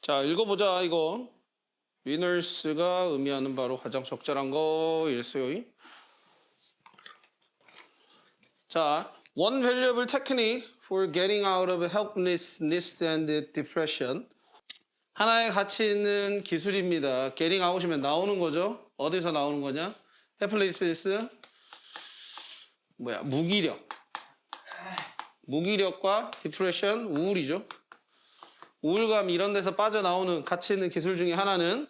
자, 읽어보자, 이거. 위너스가 의미하는 바로 가장 적절한 거일수요. 자, one valuable technique for getting out of helplessness and depression. 하나의 가치 있는 기술입니다. getting out이면 나오는 거죠. 어디서 나오는 거냐? helplessness, 무기력. 무기력과 depression, 우울이죠. 우울감 이런 데서 빠져나오는 가치 있는 기술 중에 하나는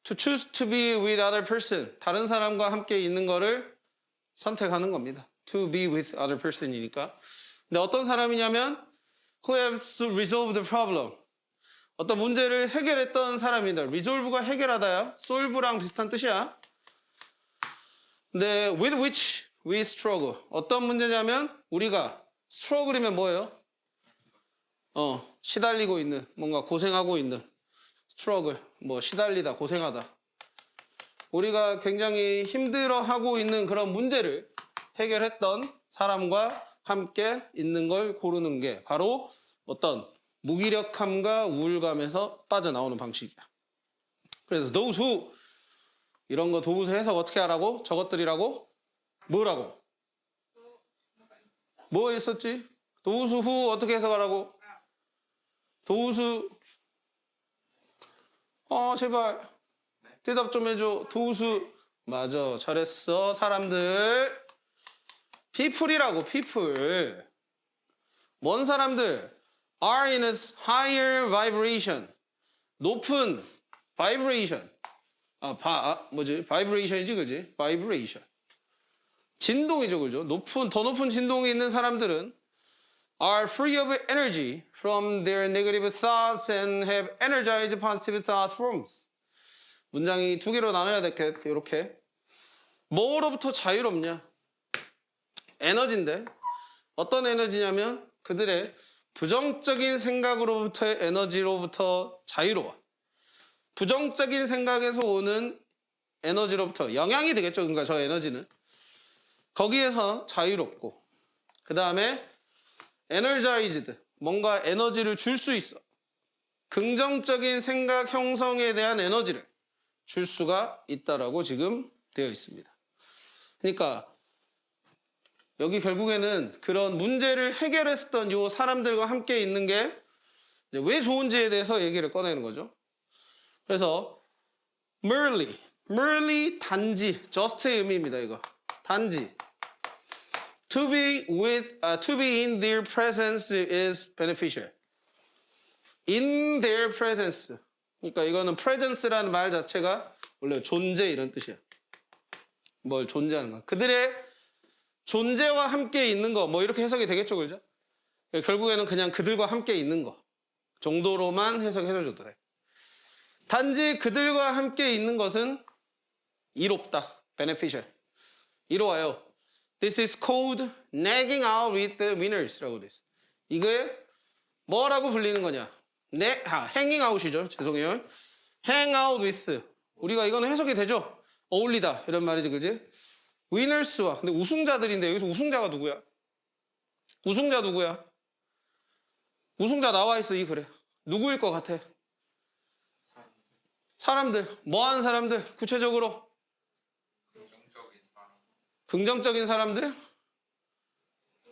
to choose to be with other person, 다른 사람과 함께 있는 거를 선택하는 겁니다. to be with other person이니까. 근데 어떤 사람이냐면 who has resolved the problem, 어떤 문제를 해결했던 사람이다. resolve가 해결하다야. solve랑 비슷한 뜻이야. 근데 with which we struggle, 어떤 문제냐면 우리가 struggle이면 뭐예요? 시달리고 있는, 뭔가 고생하고 있는 struggle, 시달리다, 고생하다. 우리가 굉장히 힘들어하고 있는 그런 문제를 해결했던 사람과 함께 있는 걸 고르는 게 바로 어떤 무기력함과 우울감에서 빠져나오는 방식이야. 그래서 those who, 이런 거 those 해석 어떻게 하라고? 저것들이라고? 뭐라고? 뭐 했었지? those who 어떻게 해석하라고? those, 제발 대답 좀 해줘. those, 맞아, 잘했어. 사람들, people이라고. people. 뭔 사람들? are in a higher vibration, 높은 vibration. vibration이지, 그지? vibration. 진동이죠, 그죠? 더 높은 진동이 있는 사람들은 are free of energy from their negative thoughts and have energized positive thought forms. 문장이 두 개로 나눠야 되겠다, 이렇게. 뭐로부터 자유롭냐? 에너지인데, 어떤 에너지냐면 그들의 부정적인 생각으로부터의 에너지로부터 자유로워. 부정적인 생각에서 오는 에너지로부터 영향이 되겠죠. 그러니까 저 에너지는 거기에서 자유롭고, 그 다음에 energized, 뭔가 에너지를 줄 수 있어. 긍정적인 생각 형성에 대한 에너지를 줄 수가 있다라고 지금 되어 있습니다. 그러니까 여기 결국에는 그런 문제를 해결했었던 요 사람들과 함께 있는 게 왜 좋은지에 대해서 얘기를 꺼내는 거죠. 그래서 merely 단지, just의 의미입니다. 이거 단지 to be in their presence is beneficial. in their presence, 그러니까 이거는 presence라는 말 자체가 원래 존재 이런 뜻이야. 뭘 존재하는 거야. 그들의 존재와 함께 있는 거, 이렇게 해석이 되겠죠, 그죠? 결국에는 그냥 그들과 함께 있는 거 정도로만 해석해줘도 돼. 단지 그들과 함께 있는 것은 이롭다, beneficial. 이로와요. This is called nagging out with the winners라고 돼 있어. 이게 뭐라고 불리는 거냐? hanging out이죠. 죄송해요. hang out with. 우리가 이거는 해석이 되죠? 어울리다 이런 말이지, 그지? winners와, 근데 우승자들인데 여기서 우승자가 누구야? 우승자 누구야? 우승자 나와 있어, 이 글에. 누구일 것 같아? 사람들. 뭐한 사람들? 구체적으로? 긍정적인 사람들?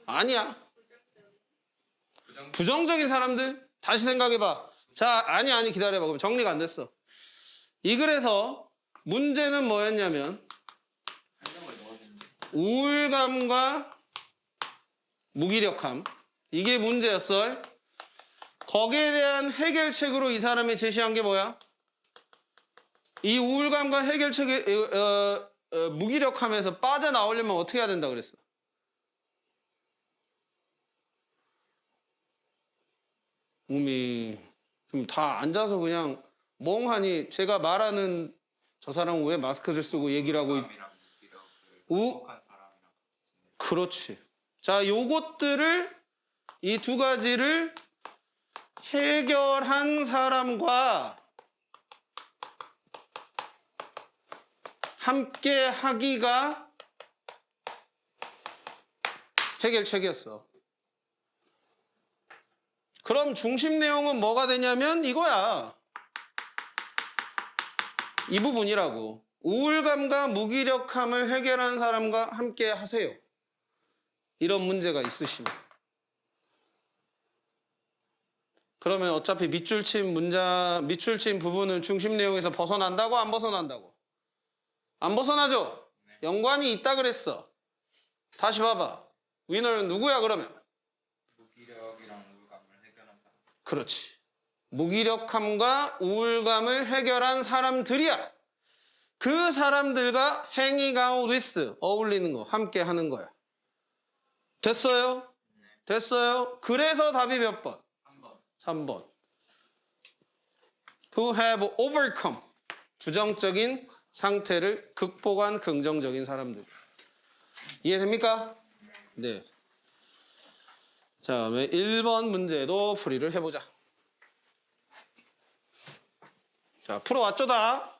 아니야. 부정적인 사람들? 다시 생각해봐. 자, 아니, 기다려봐. 그럼 정리가 안 됐어. 이 글에서 문제는 뭐였냐면 우울감과 무기력함, 이게 문제였어. 거기에 대한 해결책으로 이 사람이 제시한 게 뭐야? 이 우울감과 해결책의 무기력함에서 빠져나오려면 어떻게 해야 된다 그랬어? 그럼 다 앉아서 그냥 멍하니 제가 말하는 저 사람은 왜 마스크를 쓰고 얘기를 하고 그렇지. 자, 요것들을, 이 두 가지를 해결한 사람과 함께 하기가 해결책이었어. 그럼 중심 내용은 뭐가 되냐면 이거야. 이 부분이라고. 우울감과 무기력함을 해결한 사람과 함께 하세요. 이런 문제가 있으시면. 그러면 어차피 밑줄친 부분은 중심 내용에서 벗어난다고 안 벗어난다고? 안 벗어나죠? 연관이 있다 그랬어. 다시 봐봐. 위너는 누구야 그러면? 무기력이랑 우울감을 해결한 사람. 그렇지. 무기력함과 우울감을 해결한 사람들이야. 그 사람들과 hanging out with, 어울리는 거, 함께 하는 거야. 됐어요? 됐어요? 그래서 답이 몇 번? 3번. 3번. Who have overcome, 부정적인 상태를 극복한 긍정적인 사람들. 이해됩니까? 네. 자, 1번 문제도 풀이를 해보자. 자, 풀어왔죠, 다?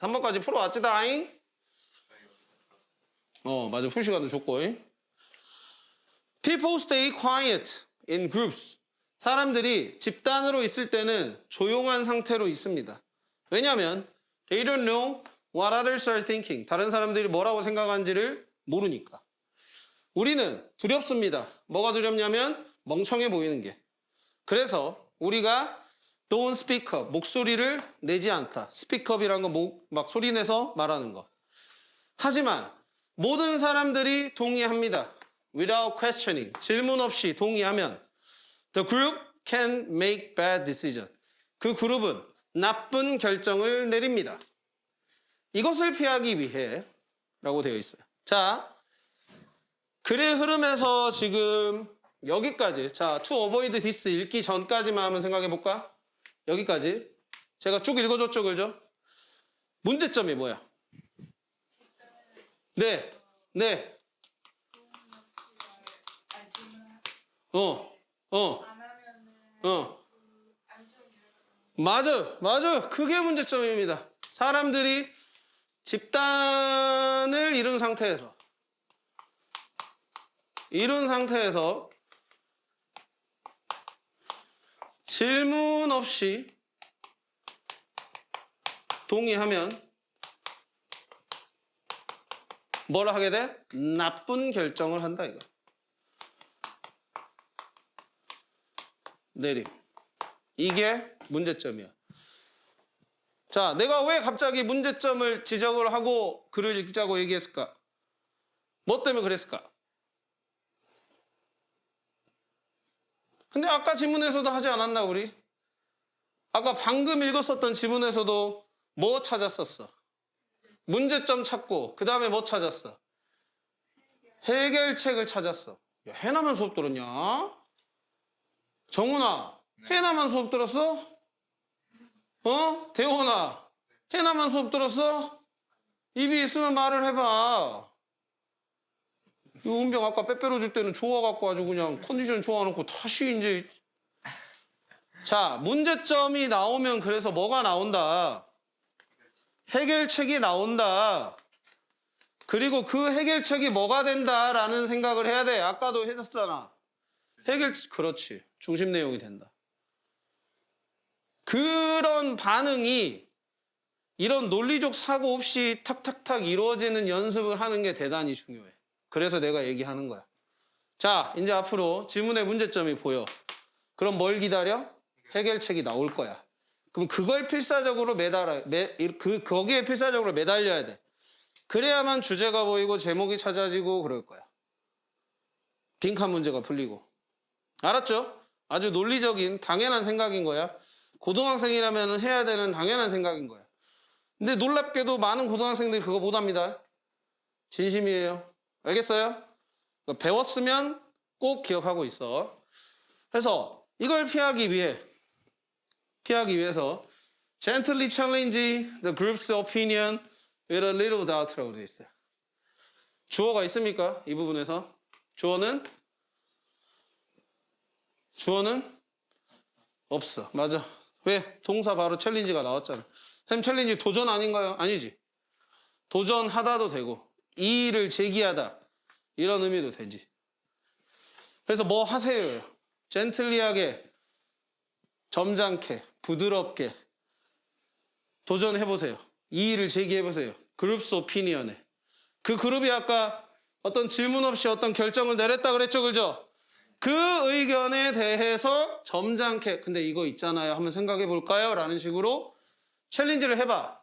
3번까지 풀어왔지, 다잉? 맞아. 풀 시간도 줬고. People stay quiet in groups. 사람들이 집단으로 있을 때는 조용한 상태로 있습니다. 왜냐하면 they don't know what others are thinking. 다른 사람들이 뭐라고 생각하는지를 모르니까. 우리는 두렵습니다. 뭐가 두렵냐면 멍청해 보이는 게. 그래서 우리가 don't speak up, 목소리를 내지 않다. speak up이란 거 막 소리 내서 말하는 거. 하지만 모든 사람들이 동의합니다. without questioning, 질문 없이 동의하면 the group can make bad decision. 그 그룹은 나쁜 결정을 내립니다. 이것을 피하기 위해 라고 되어 있어요. 자, 글의 흐름에서 지금 여기까지, 자, to avoid this 읽기 전까지만 한번 생각해 볼까? 여기까지. 제가 쭉 읽어줬죠, 그죠? 문제점이 뭐야? 네, 네. 맞아. 그게 문제점입니다. 사람들이 집단을 이룬 상태에서 질문 없이 동의하면 뭐라 하게 돼? 나쁜 결정을 한다 이거. 내림. 이게 문제점이야. 자, 내가 왜 갑자기 문제점을 지적을 하고 글을 읽자고 얘기했을까? 뭐 때문에 그랬을까? 근데 아까 지문에서도 하지 않았나 우리? 아까 방금 읽었었던 지문에서도 뭐 찾았었어? 문제점 찾고 그 다음에 뭐 찾았어? 해결책을 찾았어. 야, 해나만 수업 들었냐? 정훈아, 해나만 수업 들었어? 대원아, 해나만 수업 들었어? 입이 있으면 말을 해봐. 이 은병 아까 빼빼로 줄 때는 좋아갖고 아주 그냥 컨디션 좋아놓고 다시 이제. 자, 문제점이 나오면 그래서 뭐가 나온다? 해결책이 나온다. 그리고 그 해결책이 뭐가 된다라는 생각을 해야 돼. 아까도 했었잖아. 그렇지. 중심 내용이 된다. 그런 반응이 이런 논리적 사고 없이 탁탁탁 이루어지는 연습을 하는 게 대단히 중요해. 그래서 내가 얘기하는 거야. 자, 이제 앞으로 지문의 문제점이 보여. 그럼 뭘 기다려? 해결책이 나올 거야. 그럼 그걸 필사적으로 거기에 필사적으로 매달려야 돼. 그래야만 주제가 보이고 제목이 찾아지고 그럴 거야. 빈칸 문제가 풀리고. 알았죠? 아주 논리적인 당연한 생각인 거야. 고등학생이라면 해야 되는 당연한 생각인 거야. 근데 놀랍게도 많은 고등학생들이 그거 못합니다. 진심이에요. 알겠어요? 배웠으면 꼭 기억하고 있어. 그래서 이걸 피하기 위해서 gently challenge the group's opinion with a little doubt라고 되어 있어요. 주어가 있습니까? 이 부분에서. 주어는 없어. 맞아. 왜? 동사 바로 챌린지가 나왔잖아. 선생님 챌린지 도전 아닌가요? 아니지. 도전하다도 되고 이의를 제기하다 이런 의미도 되지. 그래서 뭐 하세요? 젠틀리하게 점잖게, 부드럽게 도전해보세요. 이의를 제기해보세요. 그룹스 오피니언에. 그 그룹이 아까 어떤 질문 없이 어떤 결정을 내렸다 그랬죠, 그죠? 그 의견에 대해서 점잖게, 근데 이거 있잖아요. 한번 생각해 볼까요? 라는 식으로 챌린지를 해봐.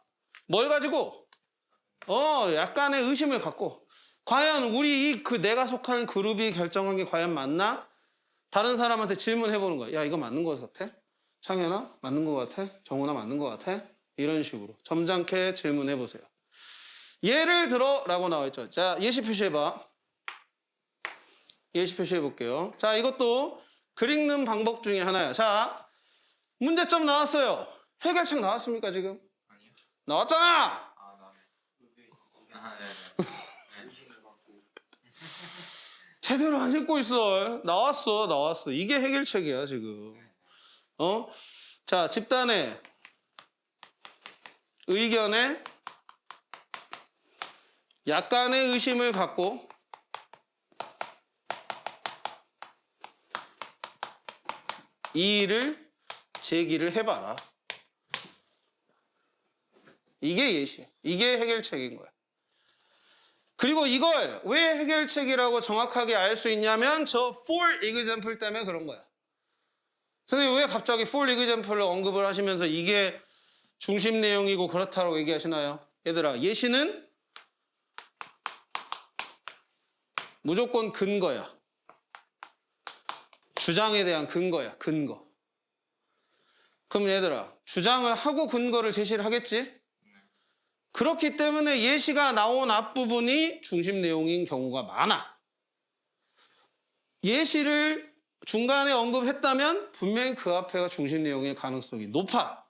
뭘 가지고? 약간의 의심을 갖고. 과연 우리 내가 속한 그룹이 결정한 게 과연 맞나? 다른 사람한테 질문해 보는 거야. 야, 이거 맞는 거 같아? 창현아? 맞는 거 같아? 정훈아 맞는 거 같아? 이런 식으로 점잖게 질문해 보세요. 예를 들어 라고 나와 있죠. 자, 예시 표시해봐. 예시 표시해 볼게요. 자, 이것도 글 읽는 방법 중에 하나야. 자, 문제점 나왔어요. 해결책 나왔습니까, 지금? 아니요. 나왔잖아! 아, 네. 제대로 안 읽고 있어. 나왔어. 이게 해결책이야, 지금. 자, 집단의 의견에 약간의 의심을 갖고 이의를 제기를 해봐라. 이게 예시야. 이게 해결책인 거야. 그리고 이걸 왜 해결책이라고 정확하게 알 수 있냐면 저 for example 때문에 그런 거야. 선생님 왜 갑자기 for example을 언급을 하시면서 이게 중심 내용이고 그렇다고 얘기하시나요? 얘들아, 예시는 무조건 근거야. 주장에 대한 근거야, 근거. 그럼 얘들아, 주장을 하고 근거를 제시를 하겠지? 그렇기 때문에 예시가 나온 앞부분이 중심 내용인 경우가 많아. 예시를 중간에 언급했다면 분명히 그 앞에가 중심 내용일 가능성이 높아.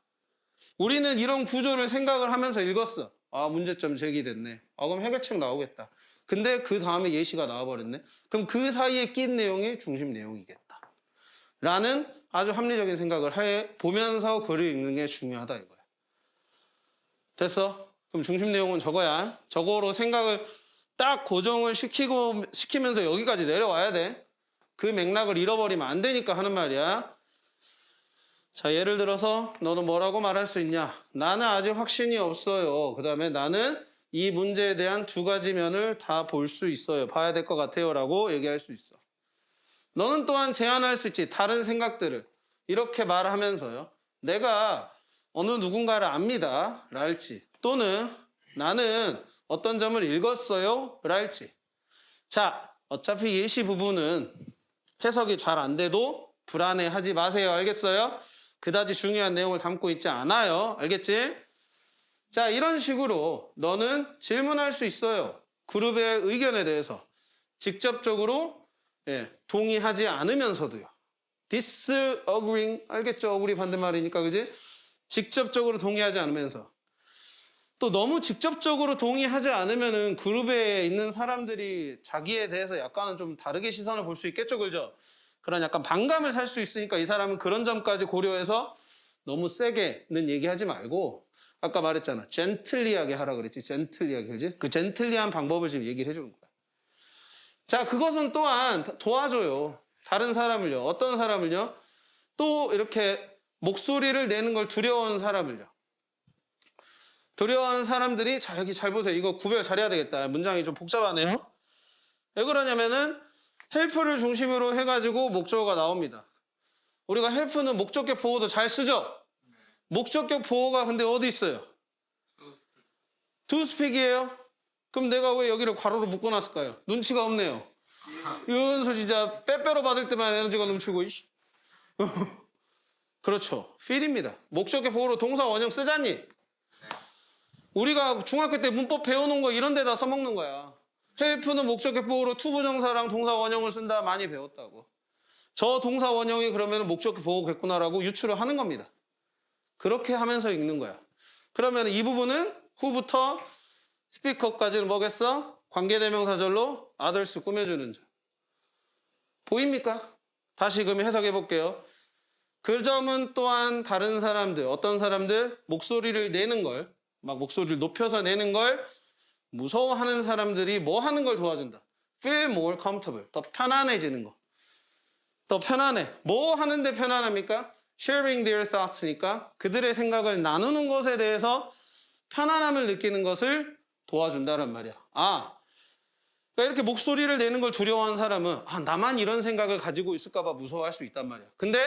우리는 이런 구조를 생각을 하면서 읽었어. 아, 문제점 제기됐네. 그럼 해결책 나오겠다. 근데 그 다음에 예시가 나와버렸네. 그럼 그 사이에 낀 내용이 중심 내용이겠다. 라는 아주 합리적인 생각을 보면서 글을 읽는 게 중요하다 이거야. 됐어? 그럼 중심 내용은 저거야. 저거로 생각을 딱 고정을 시키면서 여기까지 내려와야 돼. 그 맥락을 잃어버리면 안 되니까 하는 말이야. 자, 예를 들어서 너는 뭐라고 말할 수 있냐? 나는 아직 확신이 없어요. 그 다음에 나는 이 문제에 대한 두 가지 면을 다 볼 수 있어요. 봐야 될 것 같아요. 라고 얘기할 수 있어. 너는 또한 제안할 수 있지. 다른 생각들을. 이렇게 말하면서요. 내가 어느 누군가를 압니다. 랄지. 또는 나는 어떤 점을 읽었어요. 랄지. 자, 어차피 예시 부분은 해석이 잘 안 돼도 불안해하지 마세요. 알겠어요? 그다지 중요한 내용을 담고 있지 않아요. 알겠지? 자, 이런 식으로 너는 질문할 수 있어요. 그룹의 의견에 대해서. 직접적으로 동의하지 않으면서도요. disagreeing, 알겠죠? agree 반대말이니까, 그지? 직접적으로 동의하지 않으면서. 또 너무 직접적으로 동의하지 않으면은 그룹에 있는 사람들이 자기에 대해서 약간은 좀 다르게 시선을 볼 수 있겠죠, 그죠? 그런 약간 반감을 살 수 있으니까 이 사람은 그런 점까지 고려해서 너무 세게는 얘기하지 말고 아까 말했잖아. 젠틀리하게 하라 그랬지. 젠틀리하게, 그지? 그 젠틀리한 방법을 지금 얘기를 해주는 거야. 자, 그것은 또한 도와줘요. 다른 사람을요. 어떤 사람을요? 또 이렇게 목소리를 내는 걸 두려워하는 사람을요. 두려워하는 사람들이, 자, 여기 잘 보세요. 이거 구별 잘해야 되겠다. 문장이 좀 복잡하네요. 왜 그러냐면은 헬프를 중심으로 해가지고 목적어가 나옵니다. 우리가 헬프는 목적격 보호도 잘 쓰죠? 목적격 보호가 근데 어디 있어요? to speak이에요. 그럼 내가 왜 여기를 괄호로 묶어놨을까요? 눈치가 없네요. 이은수 진짜 빼빼로 받을 때만 에너지가 넘치고. 그렇죠. feel입니다. 목적격 보호로 동사 원형 쓰잖니? 우리가 중학교 때 문법 배워놓은 거 이런 데다 써먹는 거야. 헬프는 목적격 보호로 투부정사랑 동사 원형을 쓴다 많이 배웠다고. 저 동사 원형이 그러면 목적격 보호겠구나라고 유추를 하는 겁니다. 그렇게 하면서 읽는 거야. 그러면 이 부분은 후부터 스피커까지는 뭐겠어? 관계대명사절로 others 꾸며주는 점. 보입니까? 다시 그럼 해석해 볼게요. 그 점은 또한 다른 사람들, 어떤 사람들 목소리를 내는 걸, 막 목소리를 높여서 내는 걸 무서워하는 사람들이 뭐 하는 걸 도와준다. feel more comfortable. 더 편안해지는 거. 더 편안해. 뭐 하는데 편안합니까? sharing their thoughts니까 그들의 생각을 나누는 것에 대해서 편안함을 느끼는 것을 도와준다는 말이야. 그러니까 이렇게 목소리를 내는 걸 두려워하는 사람은 나만 이런 생각을 가지고 있을까 봐 무서워할 수 있단 말이야. 근데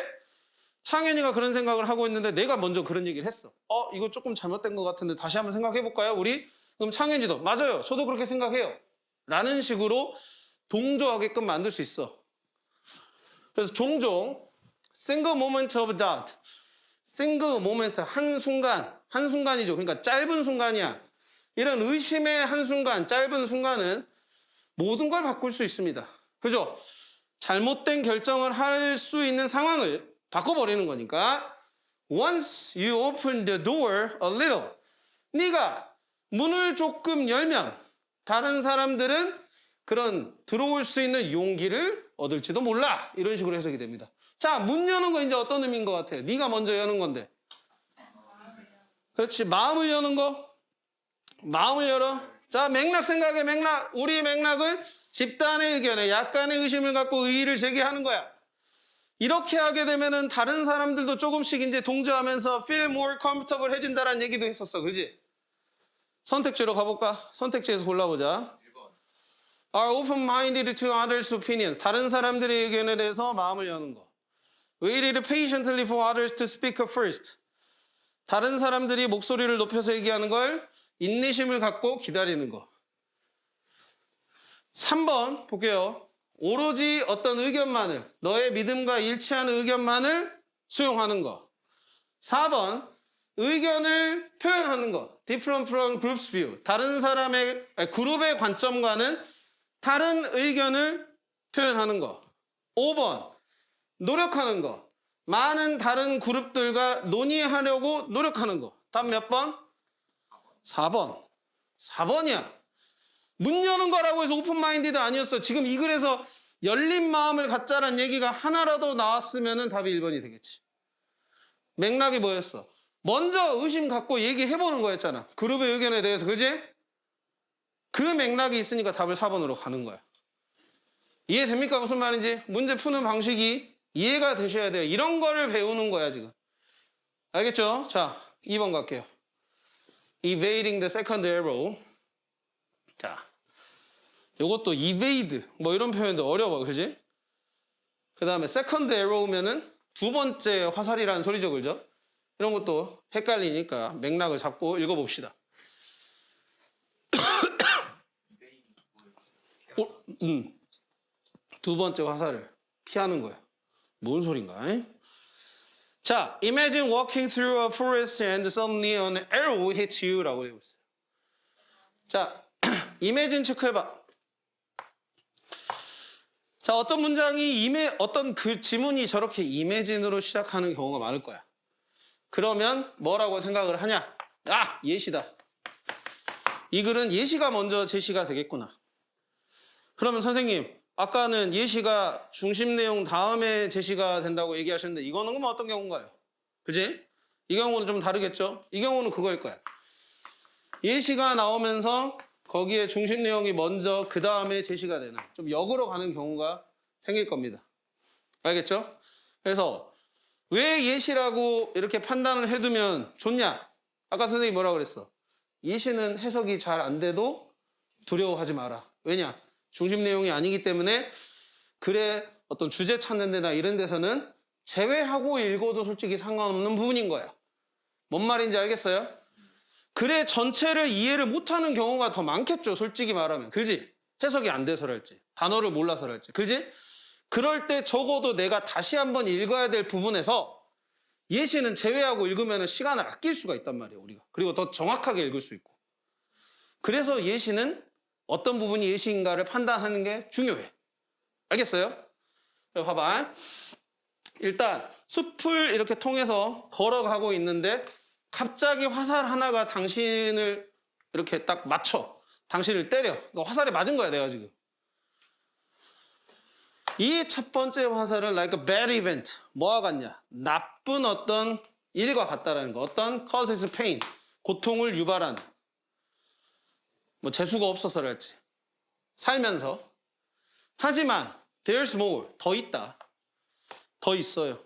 창현이가 그런 생각을 하고 있는데 내가 먼저 그런 얘기를 했어. 이거 조금 잘못된 것 같은데 다시 한번 생각해 볼까요, 우리? 그럼 창현이도 맞아요. 저도 그렇게 생각해요. 라는 식으로 동조하게끔 만들 수 있어. 그래서 종종 single moment of doubt, single moment, 한순간이죠. 그러니까 짧은 순간이야. 이런 의심의 한순간, 짧은 순간은 모든 걸 바꿀 수 있습니다. 그죠? 잘못된 결정을 할 수 있는 상황을 바꿔버리는 거니까 once you open the door a little, 네가 문을 조금 열면 다른 사람들은 그런 들어올 수 있는 용기를 얻을지도 몰라. 이런 식으로 해석이 됩니다. 자, 문 여는 거 이제 어떤 의미인 것 같아요? 네가 먼저 여는 건데. 그렇지. 마음을 여는 거. 마음을 열어. 자, 맥락 생각의 맥락. 우리 맥락을 집단의 의견에 약간의 의심을 갖고 의의를 제기하는 거야. 이렇게 하게 되면은 다른 사람들도 조금씩 이제 동조하면서 feel more comfortable 해진다라는 얘기도 했었어. 그지? 선택지로 가볼까? 선택지에서 골라보자. 1번. are open-minded to others' opinions. 다른 사람들의 의견에 대해서 마음을 여는 거. waited patiently for others to speak up first. 다른 사람들이 목소리를 높여서 얘기하는 걸 인내심을 갖고 기다리는 거. 3번 볼게요. 오로지 어떤 의견만을, 너의 믿음과 일치하는 의견만을 수용하는 거. 4번, 의견을 표현하는 거. different from group's view. 다른 사람의, 그룹의 관점과는 다른 의견을 표현하는 거. 5번, 노력하는 거. 많은 다른 그룹들과 논의하려고 노력하는 거. 답 몇 번? 4번. 4번이야. 문 여는 거라고 해서 오픈마인디드 아니었어. 지금 이 글에서 열린 마음을 갖자란 얘기가 하나라도 나왔으면 답이 1번이 되겠지. 맥락이 뭐였어? 먼저 의심 갖고 얘기해보는 거였잖아. 그룹의 의견에 대해서. 그지? 그 맥락이 있으니까 답을 4번으로 가는 거야. 이해됩니까? 무슨 말인지? 문제 푸는 방식이 이해가 되셔야 돼요. 이런 거를 배우는 거야, 지금. 알겠죠? 자, 2번 갈게요. Evading the second arrow. 자, 요것도 evade 뭐 이런 표현도 어려워, 그지? 그 다음에 second arrow면은 두 번째 화살이라는 소리죠, 그죠? 이런 것도 헷갈리니까 맥락을 잡고 읽어봅시다. 두 번째 화살을 피하는 거야. 뭔 소린가? 에? 자, imagine walking through a forest and suddenly an arrow hits you 라고 되고 있어요. 자, imagine 체크해봐. 자, 어떤 문장이 어떤 그 지문이 저렇게 imagine으로 시작하는 경우가 많을 거야. 그러면 뭐라고 생각을 하냐? 예시다. 이 글은 예시가 먼저 제시가 되겠구나. 그러면 선생님, 아까는 예시가 중심 내용 다음에 제시가 된다고 얘기하셨는데 이거는 그럼 어떤 경우인가요? 그지? 이 경우는 좀 다르겠죠? 이 경우는 그거일 거야. 예시가 나오면서 거기에 중심 내용이 먼저 그 다음에 제시가 되는 좀 역으로 가는 경우가 생길 겁니다. 알겠죠? 그래서 왜 예시라고 이렇게 판단을 해두면 좋냐? 아까 선생님이 뭐라고 그랬어? 예시는 해석이 잘 안 돼도 두려워하지 마라. 왜냐? 중심 내용이 아니기 때문에 글의 어떤 주제 찾는 데나 이런 데서는 제외하고 읽어도 솔직히 상관없는 부분인 거야. 뭔 말인지 알겠어요? 글의 전체를 이해를 못하는 경우가 더 많겠죠. 솔직히 말하면. 그지? 해석이 안 돼서랄지 단어를 몰라서랄지. 그지? 그럴 때 적어도 내가 다시 한번 읽어야 될 부분에서 예시는 제외하고 읽으면 시간을 아낄 수가 있단 말이에요. 우리가. 그리고 더 정확하게 읽을 수 있고. 그래서 예시는 어떤 부분이 예시인가를 판단하는 게 중요해. 알겠어요? 봐봐. 일단 숲을 이렇게 통해서 걸어가고 있는데 갑자기 화살 하나가 당신을 이렇게 딱 맞춰. 당신을 때려. 그러니까 화살에 맞은 거야, 내가 지금. 이 첫 번째 화살은 like a bad event. 뭐와 같냐? 나쁜 어떤 일과 같다라는 거. 어떤 causes pain. 고통을 유발하는. 뭐 재수가 없어서랄지. 살면서. 하지만 there's more. 더 있다. 더 있어요.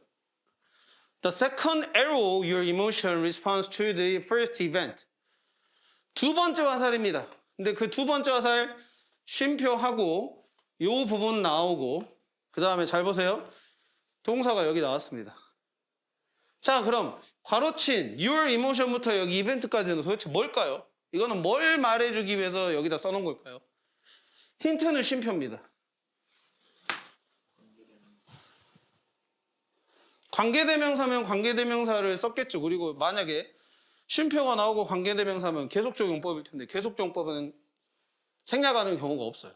The second arrow, your emotion responds to the first event. 두 번째 화살입니다. 근데 그 두 번째 화살 쉼표하고 요 부분 나오고 그 다음에 잘 보세요. 동사가 여기 나왔습니다. 자, 그럼 괄호친 your emotion부터 여기 이벤트까지는 도대체 뭘까요? 이거는 뭘 말해주기 위해서 여기다 써놓은 걸까요? 힌트는 쉼표입니다. 관계대명사면 관계대명사를 썼겠죠. 그리고 만약에 쉼표가 나오고 관계대명사면 계속적용법일 텐데 계속적용법은 생략하는 경우가 없어요.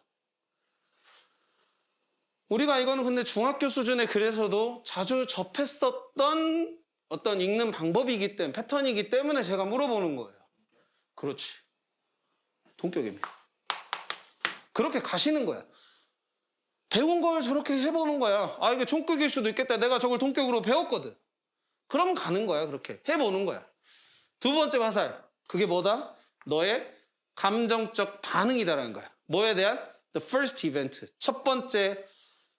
우리가 이거는 근데 중학교 수준의 글에서도 자주 접했었던 어떤 읽는 방법이기 때문에 패턴이기 때문에 제가 물어보는 거예요. 그렇지. 동격입니다. 그렇게 가시는 거야. 배운 걸 저렇게 해보는 거야. 아, 이게 총격일 수도 있겠다. 내가 저걸 동격으로 배웠거든. 그럼 가는 거야. 그렇게 해보는 거야. 두 번째 화살. 그게 뭐다? 너의 감정적 반응이다라는 거야. 뭐에 대한? The first event. 첫 번째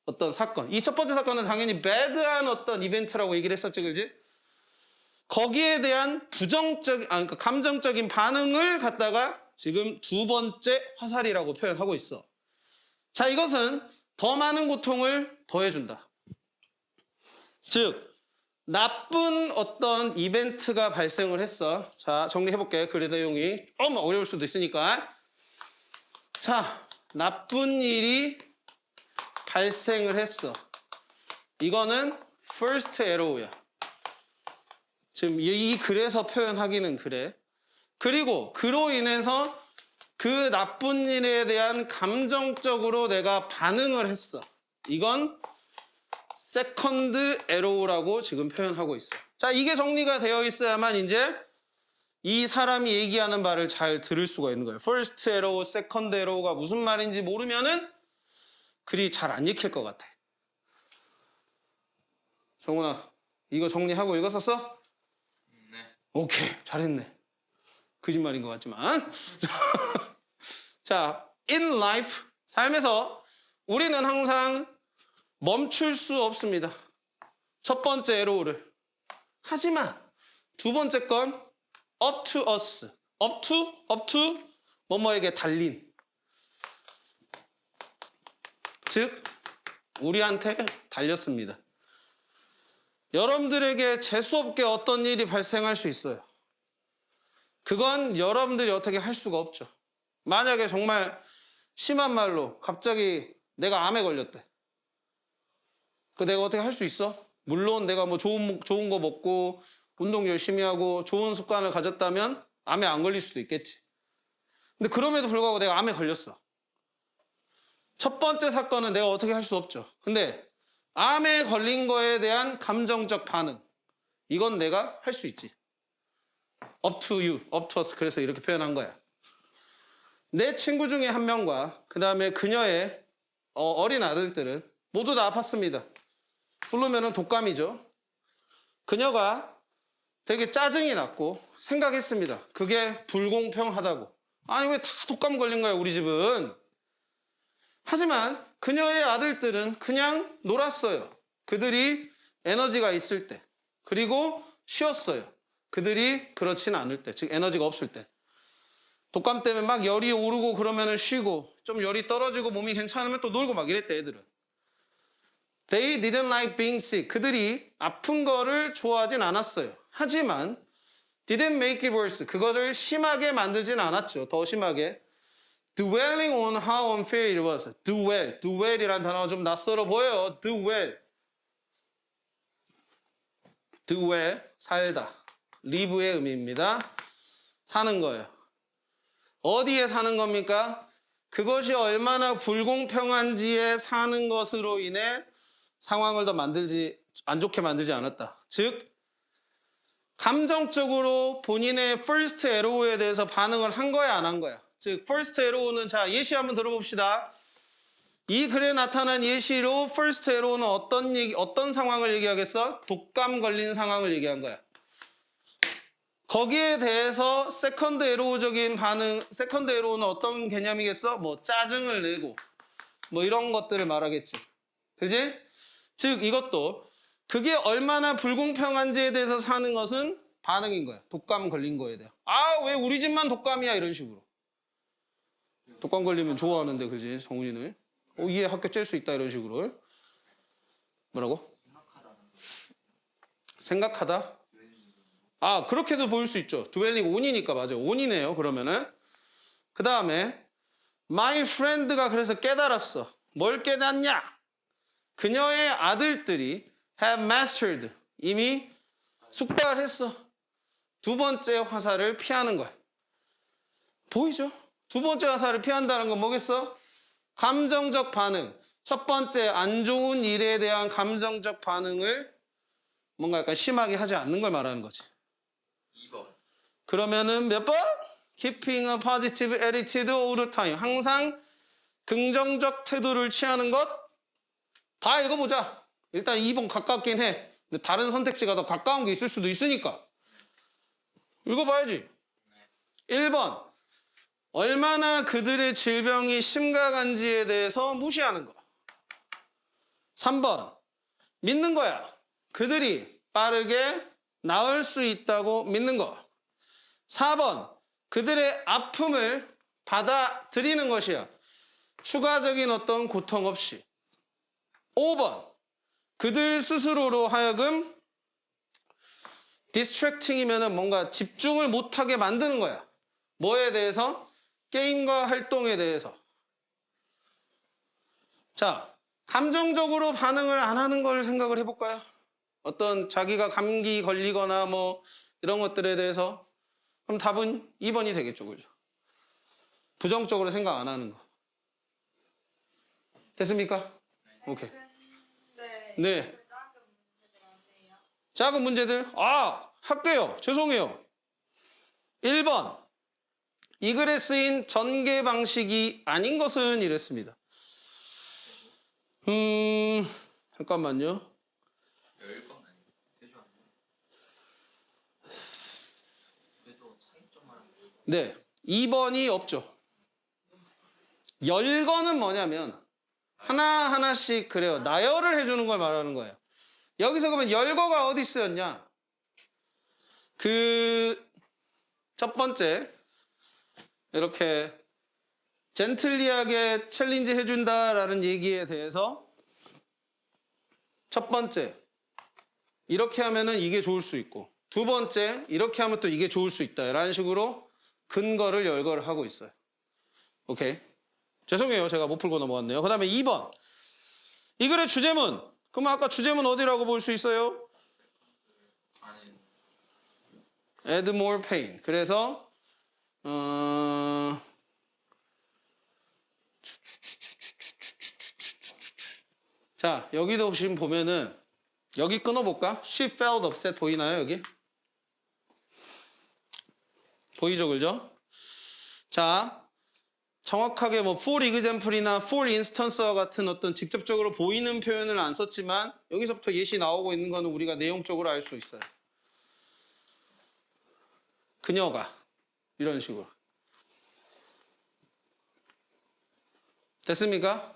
어떤 사건. 이 첫 번째 사건은 당연히 bad한 어떤 이벤트라고 얘기를 했었지, 그지? 거기에 대한 그러니까 감정적인 반응을 갖다가 지금 두 번째 화살이라고 표현하고 있어. 자, 이것은 더 많은 고통을 더해준다. 즉, 나쁜 어떤 이벤트가 발생을 했어. 자, 정리해볼게. 글의 내용이 좀 어려울 수도 있으니까. 자, 나쁜 일이 발생을 했어. 이거는 first arrow야. 지금 이 글에서 표현하기는 그래. 그리고 그로 인해서 그 나쁜 일에 대한 감정적으로 내가 반응을 했어. 이건 second arrow라고 지금 표현하고 있어. 자, 이게 정리가 되어 있어야만 이제 이 사람이 얘기하는 말을 잘 들을 수가 있는 거예요. first arrow, second arrow가 무슨 말인지 모르면은 글이 잘 안 읽힐 것 같아. 정훈아, 이거 정리하고 읽었었어? 네. 오케이, 잘했네. 거짓말인 것 같지만. 자, in life, 삶에서 우리는 항상 멈출 수 없습니다. 첫 번째 arrow를. 하지만 두 번째 건 up to us. up to 뭐뭐에게 달린. 즉, 우리한테 달렸습니다. 여러분들에게 재수없게 어떤 일이 발생할 수 있어요. 그건 여러분들이 어떻게 할 수가 없죠. 만약에 정말 심한 말로 갑자기 내가 암에 걸렸대. 그 내가 어떻게 할 수 있어? 물론 내가 뭐 좋은 거 먹고 운동 열심히 하고 좋은 습관을 가졌다면 암에 안 걸릴 수도 있겠지. 근데 그럼에도 불구하고 내가 암에 걸렸어. 첫 번째 사건은 내가 어떻게 할 수 없죠. 근데 암에 걸린 거에 대한 감정적 반응. 이건 내가 할 수 있지. up to you, up to us. 그래서 이렇게 표현한 거야. 내 친구 중에 한 명과 그 다음에 그녀의 어린 아들들은 모두 다 아팠습니다. 플루면은 독감이죠. 그녀가 되게 짜증이 났고 생각했습니다. 그게 불공평하다고. 아니 왜 다 독감 걸린 거야 우리 집은. 하지만 그녀의 아들들은 그냥 놀았어요. 그들이 에너지가 있을 때. 그리고 쉬었어요. 그들이 그렇지는 않을 때. 즉 에너지가 없을 때. 독감 때문에 막 열이 오르고 그러면은 쉬고 좀 열이 떨어지고 몸이 괜찮으면 또 놀고 막 이랬대 애들은. They didn't like being sick. 그들이 아픈 거를 좋아하진 않았어요. 하지만 didn't make it worse. 그거를 심하게 만들진 않았죠. 더 심하게. Dwelling on how unfair it was. dwell이라는 단어가 좀 낯설어 보여요. dwell, 살다. live의 의미입니다. 사는 거예요. 어디에 사는 겁니까? 그것이 얼마나 불공평한지에 사는 것으로 인해 상황을 더 안 좋게 만들지 않았다. 즉, 감정적으로 본인의 first arrow에 대해서 반응을 한 거야, 안 한 거야? 즉, first arrow는 자, 예시 한번 들어봅시다. 이 글에 나타난 예시로 first arrow는 어떤 상황을 얘기하겠어? 독감 걸린 상황을 얘기한 거야. 거기에 대해서 second arrow적인 반응, second arrow는 어떤 개념이겠어? 뭐 짜증을 내고 뭐 이런 것들을 말하겠지. 그지? 즉 이것도 그게 얼마나 불공평한지에 대해서 사는 것은 반응인 거야. 독감 걸린 거에 대해. 아, 왜 우리 집만 독감이야? 이런 식으로. 독감 걸리면 좋아하는데, 그지? 성훈이는. 얘 학교 찔 수 있다, 이런 식으로. 뭐라고? 생각하다? 아, 그렇게도 보일 수 있죠. dwelling on이니까 맞아요. on이네요, 그러면은. 그 다음에 my friend가 그래서 깨달았어. 뭘 깨닫냐? 그녀의 아들들이 have mastered. 이미 숙달을 했어. 두 번째 화살을 피하는 거야. 보이죠? 두 번째 화살을 피한다는 건 뭐겠어? 감정적 반응. 첫 번째 안 좋은 일에 대한 감정적 반응을 뭔가 약간 심하게 하지 않는 걸 말하는 거지. 2번. 그러면은 몇 번? Keeping a positive attitude all the time. 항상 긍정적 태도를 취하는 것. 다 읽어보자. 일단 2번 가깝긴 해. 근데 다른 선택지가 더 가까운 게 있을 수도 있으니까. 읽어봐야지. 1번. 얼마나 그들의 질병이 심각한지에 대해서 무시하는 거. 3번. 믿는 거야. 그들이 빠르게 나을 수 있다고 믿는 거. 4번. 그들의 아픔을 받아들이는 것이야. 추가적인 어떤 고통 없이. 5번. 그들 스스로로 하여금 distracting이면은 뭔가 집중을 못하게 만드는 거야. 뭐에 대해서? 게임과 활동에 대해서. 자, 감정적으로 반응을 안 하는 걸 생각을 해볼까요? 어떤 자기가 감기 걸리거나 뭐 이런 것들에 대해서. 그럼 답은 2번이 되겠죠, 그죠? 부정적으로 생각 안 하는 거. 됐습니까? 오케이. 근데 네. 그 작은 문제들 아니에요? 작은 문제들. 아, 할게요. 죄송해요. 1번. 이 글에 쓰인 전개 방식이 아닌 것은 이랬습니다. 잠깐만요. 10번 아니에요? 대조 아니에요? 대조 차이점 말하는 거. 네. 2번이 없죠. 열거는 뭐냐면 하나하나씩 그래요. 나열을 해주는 걸 말하는 거예요. 여기서 그러면 열거가 어디 쓰였냐? 그 첫 번째 이렇게 젠틀리하게 챌린지 해준다라는 얘기에 대해서 첫 번째 이렇게 하면은 이게 좋을 수 있고 두 번째 이렇게 하면 또 이게 좋을 수 있다 라는 식으로 근거를 열거를 하고 있어요. 오케이. 죄송해요. 제가 못 풀고 넘어갔네요. 그 다음에 2번. 이 글의 주제문. 그럼 아까 주제문 어디라고 볼 수 있어요? 아니, Add more pain. 그래서 자, 여기도 지금 보면은 여기 끊어볼까? She felt upset 보이나요, 여기? 보이죠, 그죠? 자, 정확하게 뭐 for example이나 for instance와 같은 어떤 직접적으로 보이는 표현을 안 썼지만 여기서부터 예시 나오고 있는 거는 우리가 내용적으로 알 수 있어요. 그녀가 이런 식으로. 됐습니까?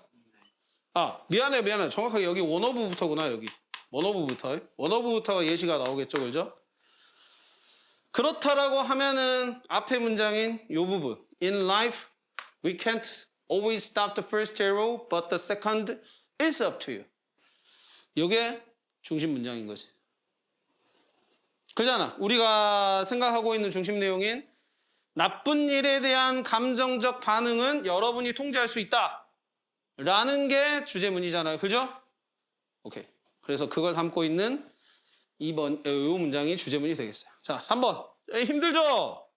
아, 미안해. 정확하게 여기 원어부부터구나, 여기. 원어부부터가 예시가 나오겠죠, 그죠? 그렇다라고 하면은 앞에 문장인 이 부분. In life, we can't always stop the first arrow, but the second is up to you. 이게 중심 문장인 거지. 그러잖아. 우리가 생각하고 있는 중심 내용인 나쁜 일에 대한 감정적 반응은 여러분이 통제할 수 있다. 라는 게 주제문이잖아요. 그죠? 오케이. 그래서 그걸 담고 있는 이 문장이 주제문이 되겠어요. 자, 3번. 힘들죠?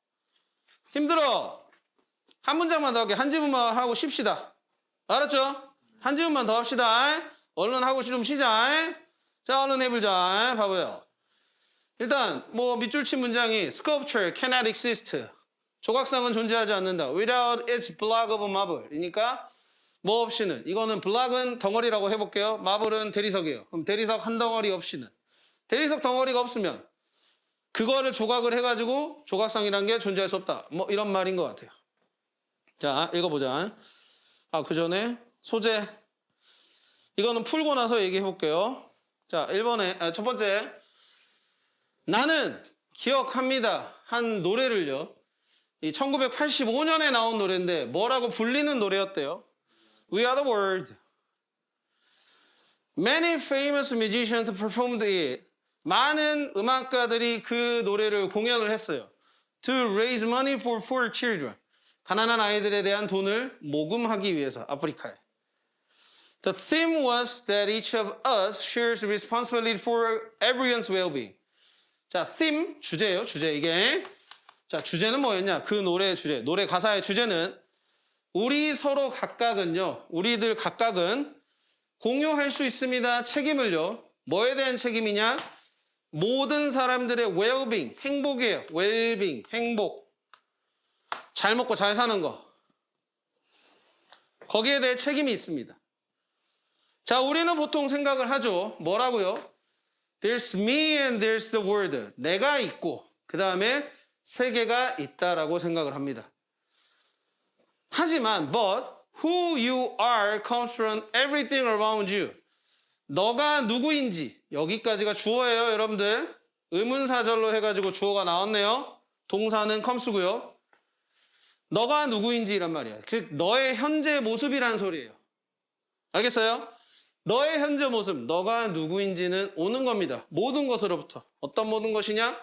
힘들어. 한 문장만 더 할게. 한 지문만 하고 쉽시다. 알았죠? 한 지문만 더 합시다. 얼른 하고 좀 쉬자. 자, 얼른 해보자. 봐봐요. 일단 뭐 밑줄 친 문장이 sculpture cannot exist. 조각상은 존재하지 않는다. Without its block of marble. 그러니까 뭐 없이는. 이거는 블락은 덩어리라고 해볼게요. 마블은 대리석이에요. 그럼 대리석 한 덩어리 없이는. 대리석 덩어리가 없으면 그거를 조각을 해가지고 조각상이라는 게 존재할 수 없다. 뭐 이런 말인 것 같아요. 자, 읽어보자. 아, 그 전에 소재. 이거는 풀고 나서 얘기해볼게요. 자, 1번에 첫 번째. 나는 기억합니다. 한 노래를요. 이 1985년에 나온 노래인데 뭐라고 불리는 노래였대요? We are the world. Many famous musicians performed it. 많은 음악가들이 그 노래를 공연을 했어요. To raise money for poor children. 가난한 아이들에 대한 돈을 모금하기 위해서 아프리카에. The theme was that each of us shares responsibility for everyone's well-being. 자, theme, 주제예요, 주제 이게. 자, 주제는 뭐였냐? 그 노래의 주제, 노래 가사의 주제는 우리 서로 각각은요, 우리들 각각은 공유할 수 있습니다. 책임을요. 뭐에 대한 책임이냐? 모든 사람들의 well-being, 행복이에요. well-being, 행복. 잘 먹고 잘 사는 거. 거기에 대해 책임이 있습니다. 자, 우리는 보통 생각을 하죠. 뭐라고요? There's me and there's the world. 내가 있고 그 다음에 세계가 있다라고 생각을 합니다. 하지만 but who you are comes from everything around you. 너가 누구인지 여기까지가 주어예요, 여러분들. 의문사절로 해가지고 주어가 나왔네요. 동사는 comes고요. 너가 누구인지 이란 말이야. 즉 너의 현재 모습이란 소리예요. 알겠어요? 너의 현재 모습, 너가 누구인지는 오는 겁니다. 모든 것으로부터. 어떤 모든 것이냐?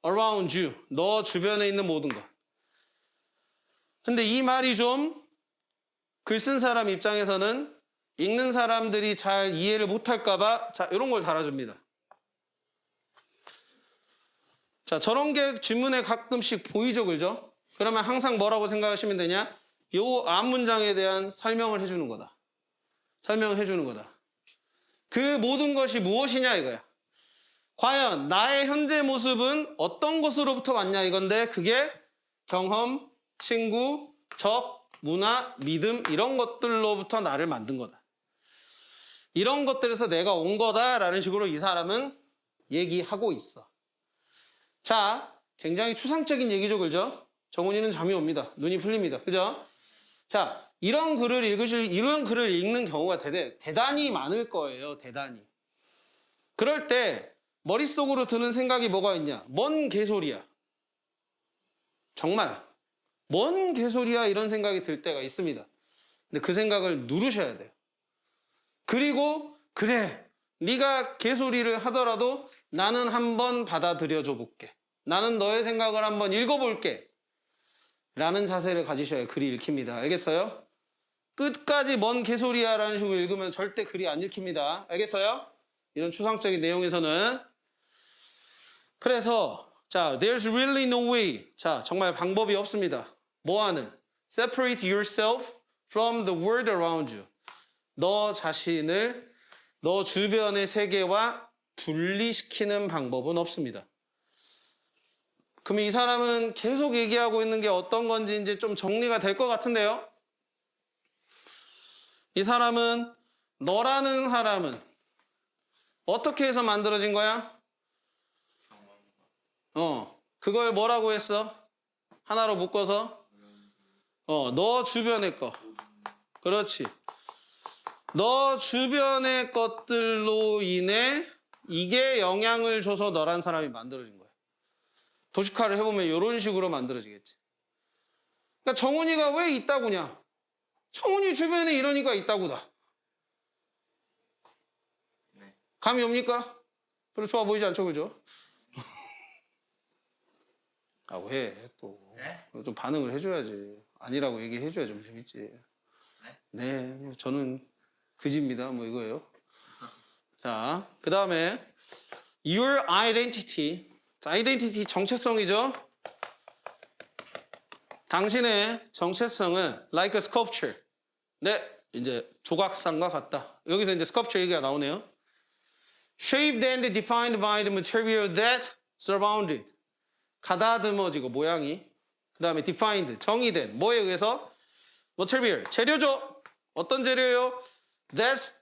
Around you. 너 주변에 있는 모든 것. 근데 이 말이 좀 글 쓴 사람 입장에서는 읽는 사람들이 잘 이해를 못할까 봐 자, 이런 걸 달아줍니다. 자, 저런 게 질문에 가끔씩 보이죠, 그죠? 그러면 항상 뭐라고 생각하시면 되냐? 요 앞 문장에 대한 설명을 해주는 거다. 설명을 해주는 거다. 그 모든 것이 무엇이냐 이거야. 과연 나의 현재 모습은 어떤 것으로부터 왔냐 이건데 그게 경험, 친구, 적, 문화, 믿음 이런 것들로부터 나를 만든 거다. 이런 것들에서 내가 온 거다라는 식으로 이 사람은 얘기하고 있어. 자, 굉장히 추상적인 얘기죠, 그죠? 정훈이는 잠이 옵니다. 눈이 풀립니다. 그죠? 자, 이런 글을 읽는 경우가 대단히 많을 거예요. 대단히. 그럴 때 머릿속으로 드는 생각이 뭐가 있냐? 뭔 개소리야. 정말 뭔 개소리야 이런 생각이 들 때가 있습니다. 근데 그 생각을 누르셔야 돼요. 그리고 그래, 네가 개소리를 하더라도 나는 한번 받아들여줘 볼게. 나는 너의 생각을 한번 읽어볼게. 라는 자세를 가지셔야 글이 읽힙니다. 알겠어요? 끝까지 뭔 개소리야 라는 식으로 읽으면 절대 글이 안 읽힙니다. 알겠어요? 이런 추상적인 내용에서는. 그래서 자, there's really no way. 자, 정말 방법이 없습니다. 뭐하는? Separate yourself from the world around you. 너 자신을 너 주변의 세계와 분리시키는 방법은 없습니다. 그럼 이 사람은 계속 얘기하고 있는 게 어떤 건지 이제 좀 정리가 될 것 같은데요. 이 사람은 너라는 사람은 어떻게 해서 만들어진 거야? 그걸 뭐라고 했어? 하나로 묶어서 너 주변의 거. 그렇지. 너 주변의 것들로 인해 이게 영향을 줘서 너란 사람이 만들어진 거야. 도식화를 해보면 이런 식으로 만들어지겠지. 그러니까 정훈이가 왜 있다구냐? 정훈이 주변에 이러니까 있다구다. 네. 감이 옵니까? 별로 좋아 보이지 않죠, 그죠? 아, 왜 또? 네? 좀 반응을 해줘야지. 아니라고 얘기해줘야 좀 재밌지. 네, 저는 그지입니다. 뭐 이거예요. 자, 그 다음에 your identity. 자, identity 정체성이죠. 당신의 정체성은 like a sculpture. 네, 이제 조각상과 같다. 여기서 이제 sculpture 얘기가 나오네요. Shaped and defined by the material that surround it. 가다듬어지고 모양이. 그 다음에 defined, 정의된. 뭐에 의해서? material, 재료죠. 어떤 재료예요? That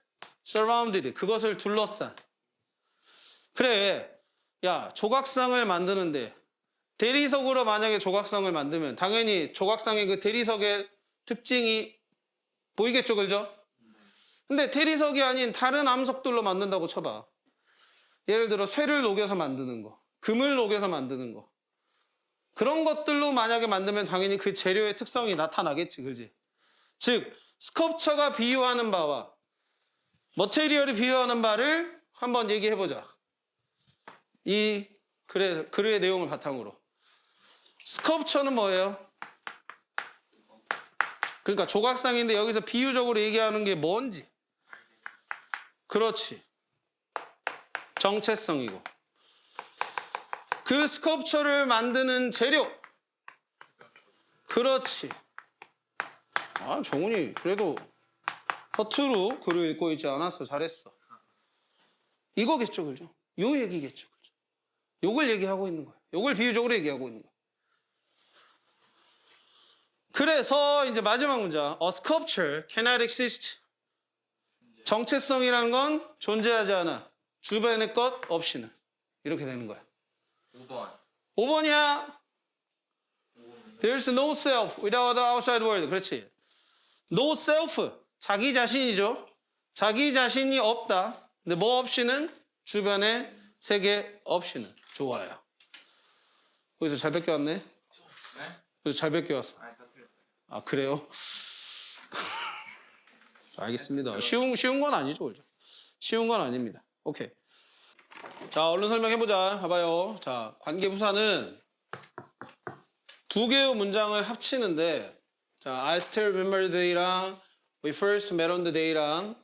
surrounded, 그것을 둘러싼. 그래, 야, 조각상을 만드는데 대리석으로 만약에 조각상을 만들면 당연히 조각상의 그 대리석의 특징이 보이겠죠, 그죠? 근데 대리석이 아닌 다른 암석들로 만든다고 쳐봐. 예를 들어 쇠를 녹여서 만드는 거, 금을 녹여서 만드는 거. 그런 것들로 만약에 만들면 당연히 그 재료의 특성이 나타나겠지, 그지? 즉, 스컵처가 비유하는 바와 머테리얼이 비유하는 바를 한번 얘기해보자. 이 글의 내용을 바탕으로. 스컵처는 뭐예요? 그러니까 조각상인데 여기서 비유적으로 얘기하는 게 뭔지. 그렇지. 정체성이고. 그 스컵처를 만드는 재료. 그렇지. 아, 정훈이 그래도 허투루 글을 읽고 있지 않았어. 잘했어. 이거겠죠, 그죠? 요 얘기겠죠, 그죠? 요걸 얘기하고 있는 거예요. 요걸 비유적으로 얘기하고 있는 거예요. 그래서 이제 마지막 문장. A sculpture cannot exist. 정체성이라는 건 존재하지 않아. 주변의 것 없이는. 이렇게 되는 거야. 5번. 5번이야. There's no self without the outside world. 그렇지. No self. 자기 자신이죠. 자기 자신이 없다. 근데 뭐 없이는? 주변의 세계 없이는. 좋아요. 거기서 잘 뺏겨왔네. 네? 그래서 잘 뺏겨왔어. 아니, 다 틀렸어요. 아, 그래요? 알겠습니다. 쉬운 건 아니죠, 그죠? 쉬운 건 아닙니다. 오케이. 자, 얼른 설명해보자. 봐봐요. 자, 관계부사는 두 개의 문장을 합치는데, 자, I still remember the day랑 we first met on the day랑,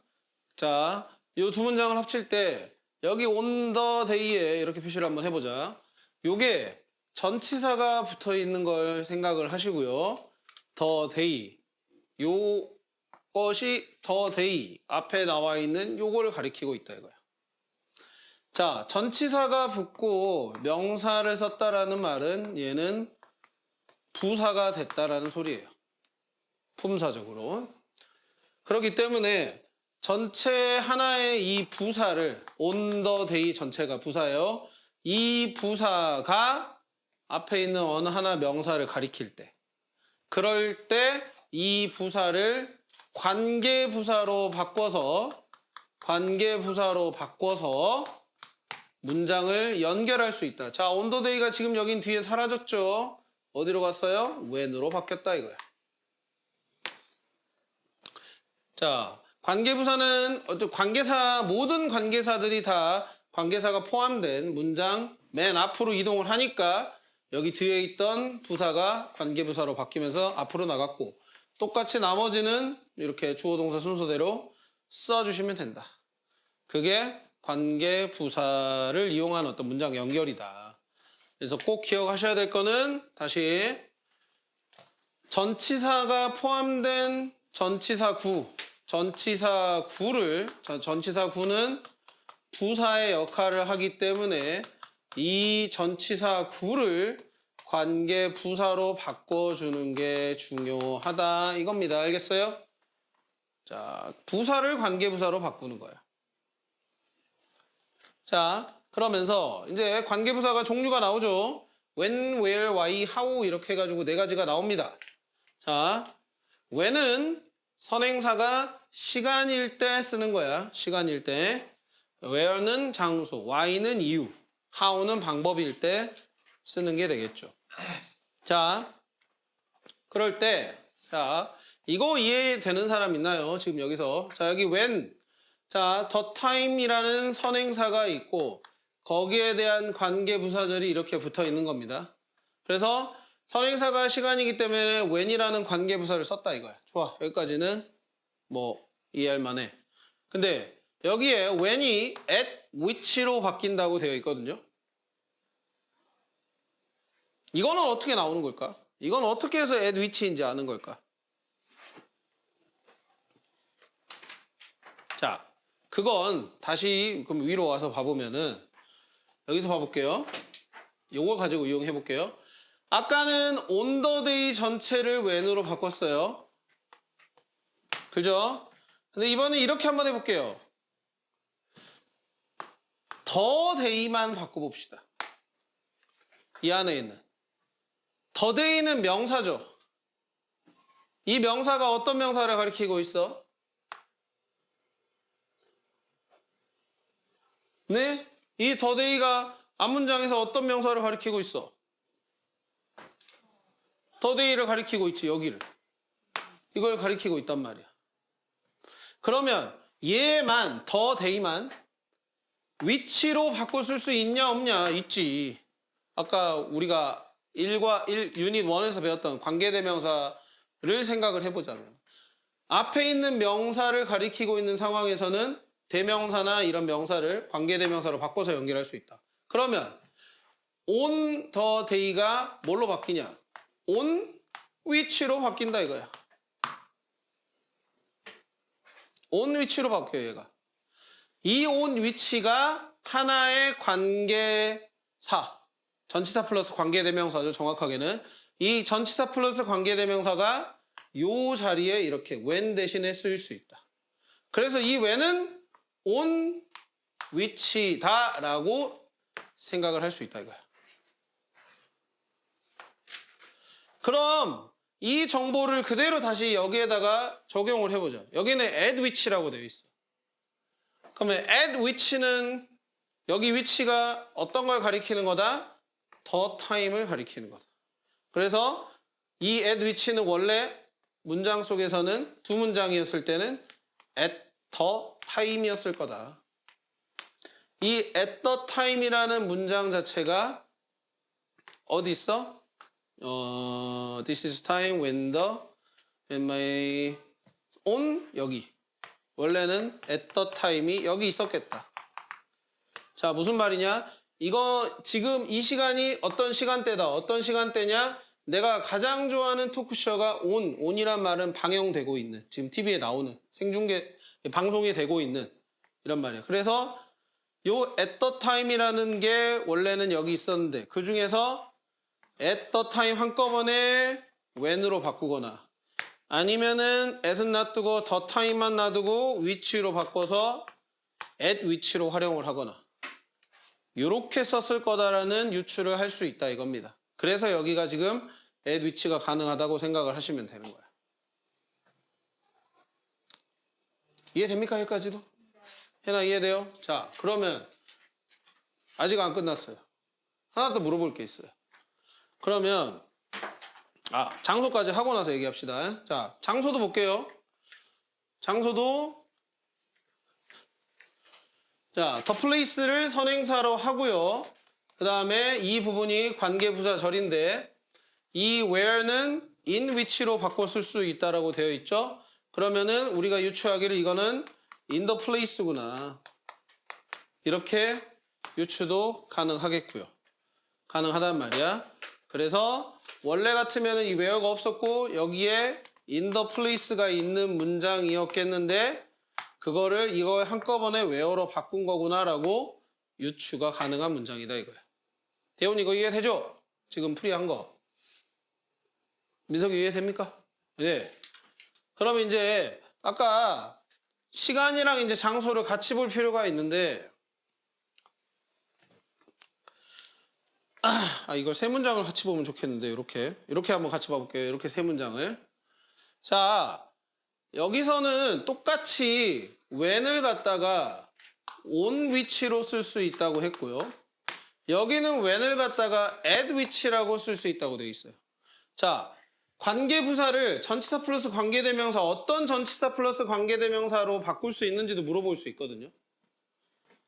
자, 이 두 문장을 합칠 때, 여기 on the day에 이렇게 표시를 한번 해보자. 요게 전치사가 붙어 있는 걸 생각을 하시고요. the day. 요것이 the day 앞에 나와 있는 요걸 가리키고 있다 이거야. 자, 전치사가 붙고 명사를 썼다라는 말은 얘는 부사가 됐다라는 소리예요. 품사적으로. 그렇기 때문에 전체 하나의 이 부사를 on the day 전체가 부사예요. 이 부사가 앞에 있는 어느 하나 명사를 가리킬 때 그럴 때 이 부사를 관계부사로 바꿔서 문장을 연결할 수 있다. 자, on the day가 지금 여긴 뒤에 사라졌죠? 어디로 갔어요? when으로 바뀌었다 이거야. 자, 관계부사는 모든 관계사들이 다 관계사가 포함된 문장 맨 앞으로 이동을 하니까 여기 뒤에 있던 부사가 관계부사로 바뀌면서 앞으로 나갔고 똑같이 나머지는 이렇게 주어 동사 순서대로 써주시면 된다. 그게 관계부사를 이용한 어떤 문장 연결이다. 그래서 꼭 기억하셔야 될 거는 다시 전치사가 포함된 전치사구는 부사의 역할을 하기 때문에 이 전치사구를 관계부사로 바꿔주는 게 중요하다 이겁니다. 알겠어요? 자, 부사를 관계부사로 바꾸는 거예요. 자, 그러면서 이제 관계부사가 종류가 나오죠. when, where, why, how 이렇게 해가지고 네 가지가 나옵니다. 자, when은 선행사가 시간일 때 쓰는 거야. 시간일 때. where는 장소, why는 이유, how는 방법일 때 쓰는 게 되겠죠. 자, 그럴 때, 자, 이거 이해되는 사람 있나요? 지금 여기서. 자, 여기 when. 자, the time이라는 선행사가 있고, 거기에 대한 관계부사절이 이렇게 붙어 있는 겁니다. 그래서 선행사가 시간이기 때문에 when이라는 관계부사를 썼다 이거야. 좋아. 여기까지는 뭐 이해할 만해. 근데 여기에 when이 at which로 바뀐다고 되어 있거든요. 이거는 어떻게 나오는 걸까? 이건 어떻게 해서 at which인지 아는 걸까? 자, 그건 다시 그럼 위로 와서 봐보면은 여기서 봐볼게요. 요걸 가지고 이용해 볼게요. 아까는 on the day 전체를 when으로 바꿨어요. 그죠? 근데 이번엔 이렇게 한번 해볼게요. the day만 바꿔봅시다. 이 안에 있는. the day는 명사죠. 이 명사가 어떤 명사를 가리키고 있어? 네? 이 더 데이가 앞문장에서 어떤 명사를 가리키고 있어? 더 데이를 가리키고 있지, 여기를. 이걸 가리키고 있단 말이야. 그러면 얘만, 더 데이만 위치로 바꿔 쓸 수 있냐 없냐? 있지. 아까 우리가 유닛 1에서 배웠던 관계대명사를 생각을 해보자면 앞에 있는 명사를 가리키고 있는 상황에서는 대명사나 이런 명사를 관계대명사로 바꿔서 연결할 수 있다. 그러면 on the day가 뭘로 바뀌냐? on which로 바뀐다 이거야. on which로 바뀌어요, 얘가. 이 on which가 하나의 관계사, 전치사 플러스 관계대명사죠, 정확하게는. 이 전치사 플러스 관계대명사가 요 자리에 이렇게 when 대신에 쓰일 수 있다. 그래서 이 when은 on which다 라고 생각을 할 수 있다 이거야. 그럼 이 정보를 그대로 다시 여기에다가 적용을 해보자. 여기는 at which라고 되어 있어. 그러면 at which는 여기 위치가 어떤 걸 가리키는 거다? the time을 가리키는 거다. 그래서 이 at which는 원래 문장 속에서는 두 문장이었을 때는 at the time이었을 거다. 이 at the time이라는 문장 자체가 어디 있어? This is time when my on 여기. 원래는 at the time이 여기 있었겠다. 자, 무슨 말이냐? 이거 지금 이 시간이 어떤 시간대다. 어떤 시간대냐? 내가 가장 좋아하는 토크쇼가 on이란 말은 방영되고 있는, 지금 TV에 나오는 생중계 방송이 되고 있는 이런 말이야. 그래서 요 at the time이라는 게 원래는 여기 있었는데 그 중에서 at the time 한꺼번에 when으로 바꾸거나 아니면은 at은 놔두고 the time만 놔두고 which로 바꿔서 at which로 활용을 하거나 이렇게 썼을 거다라는 유추를 할 수 있다 이겁니다. 그래서 여기가 지금 at which가 가능하다고 생각을 하시면 되는 거야. 이해됩니까? 여기까지도? 해나 이해돼요? 자, 그러면 아직 안 끝났어요. 하나 더 물어볼 게 있어요. 그러면 장소까지 하고 나서 얘기합시다. 자, 장소도 볼게요. 장소도 자, the place를 선행사로 하고요. 그 다음에 이 부분이 관계부사절인데 이 where는 in which로 바꿔 쓸 수 있다라고 되어 있죠. 그러면은 우리가 유추하기를 이거는 in the place구나. 이렇게 유추도 가능하겠고요. 가능하단 말이야. 그래서 원래 같으면 이 where가 없었고 여기에 in the place가 있는 문장이었겠는데 그거를 이걸 한꺼번에 where로 바꾼 거구나라고 유추가 가능한 문장이다 이거야. 대훈이 이거 이해되죠? 지금 풀이한 거. 민석이 이해됩니까? 네. 그럼 이제 아까 시간이랑 이제 장소를 같이 볼 필요가 있는데 이걸 세 문장을 같이 보면 좋겠는데 이렇게 한번 같이 봐볼게요. 이렇게 세 문장을. 자, 여기서는 똑같이 when을 갖다가 on which로 쓸 수 있다고 했고요. 여기는 when을 갖다가 at which라고 쓸 수 있다고 되어 있어요. 자, 관계부사를 전치사 플러스 관계대명사 어떤 전치사 플러스 관계대명사로 바꿀 수 있는지도 물어볼 수 있거든요.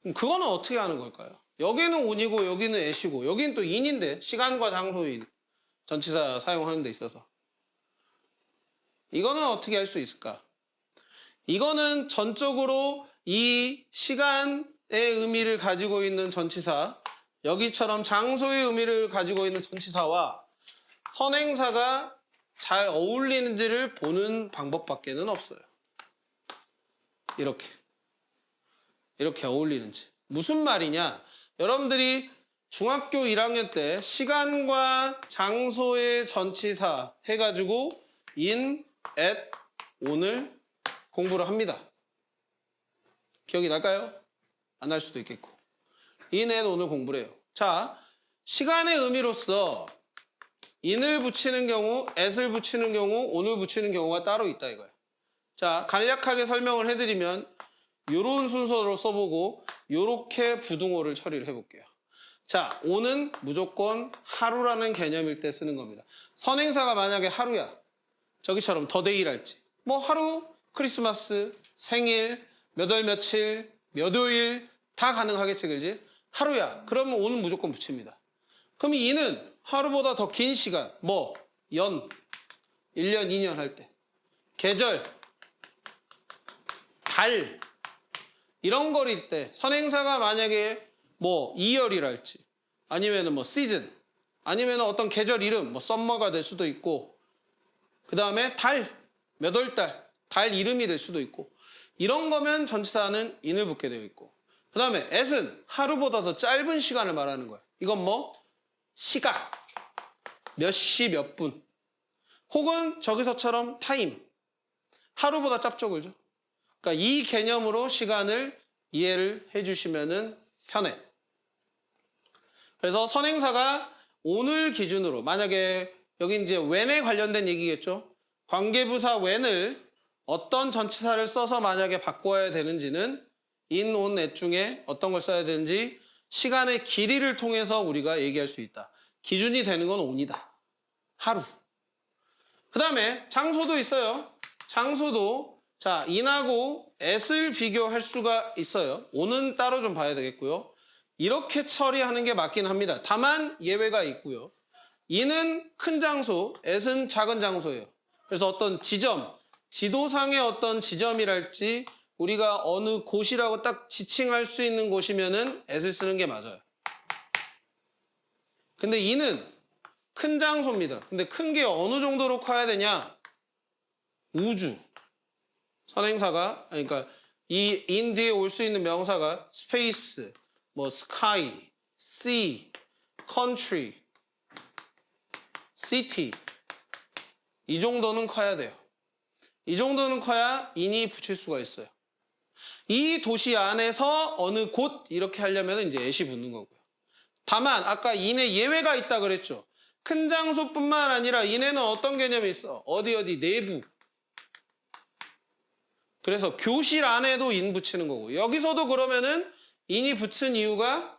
그럼 그거는 어떻게 하는 걸까요? 여기는 on이고 여기는 at이고 여기는 또 in인데 시간과 장소인 전치사 사용하는 데 있어서 이거는 어떻게 할 수 있을까? 이거는 전적으로 이 시간의 의미를 가지고 있는 전치사 여기처럼 장소의 의미를 가지고 있는 전치사와 선행사가 잘 어울리는지를 보는 방법밖에는 없어요. 이렇게 어울리는지. 무슨 말이냐? 여러분들이 중학교 1학년 때 시간과 장소의 전치사 해가지고 in, at, on을 공부를 합니다. 기억이 날까요? 안 날 수도 있겠고. in, at, on을 공부를 해요. 자, 시간의 의미로서 in을 붙이는 경우, at을 붙이는 경우, on을 붙이는 경우가 따로 있다 이거예요. 자, 간략하게 설명을 해드리면 요런 순서로 써보고 요렇게 부등호를 처리를 해볼게요. 자, 오는 무조건 하루라는 개념일 때 쓰는 겁니다. 선행사가 만약에 하루야. 저기처럼 더데이랄지. 뭐 하루, 크리스마스, 생일, 몇 월 며칠, 몇 요일 다 가능하겠지, 그지? 하루야. 그러면 오는 무조건 붙입니다. 그럼 이는 하루보다 더 긴 시간, 뭐 연, 1년, 2년 할 때. 계절, 달, 이런 거일 때 선행사가 만약에 뭐 2열이랄지 아니면은 뭐 시즌 아니면은 어떤 계절 이름 뭐 썸머가 될 수도 있고 그 다음에 달, 몇 월 달 이름이 될 수도 있고 이런 거면 전치사는 in을 붙게 되어 있고 그 다음에 at은 하루보다 더 짧은 시간을 말하는 거야. 이건 뭐 시각, 몇 시 몇 분 혹은 저기서처럼 타임, 하루보다 짧죠, 그죠? 그러니까 이 개념으로 시간을 이해를 해주시면은 편해. 그래서 선행사가 오늘 기준으로 만약에 여기 이제 when에 관련된 얘기겠죠. 관계부사 when을 어떤 전치사를 써서 만약에 바꿔야 되는지는 in, on, at 중에 어떤 걸 써야 되는지 시간의 길이를 통해서 우리가 얘기할 수 있다. 기준이 되는 건 on이다. 하루. 그 다음에 장소도 있어요. 장소도 자 in하고 at을 비교할 수가 있어요. on은 따로 좀 봐야 되겠고요. 이렇게 처리하는 게 맞긴 합니다. 다만 예외가 있고요. in은 큰 장소, at은 작은 장소예요. 그래서 어떤 지점, 지도상의 어떤 지점이랄지 우리가 어느 곳이라고 딱 지칭할 수 있는 곳이면은 at을 쓰는 게 맞아요. 근데 in은 큰 장소입니다. 근데 큰 게 어느 정도로 커야 되냐? 우주. 선행사가 그러니까 이 in 뒤에 올 수 있는 명사가 space, 뭐 sky, sea, country, city 이 정도는 커야 돼요. 이 정도는 커야 in이 붙일 수가 있어요. 이 도시 안에서 어느 곳 이렇게 하려면 이제 at이 붙는 거고요. 다만 아까 in에 예외가 있다 그랬죠. 큰 장소뿐만 아니라 in에는 어떤 개념이 있어? 어디 내부. 그래서 교실 안에도 in 붙이는 거고 여기서도 그러면은 in이 붙은 이유가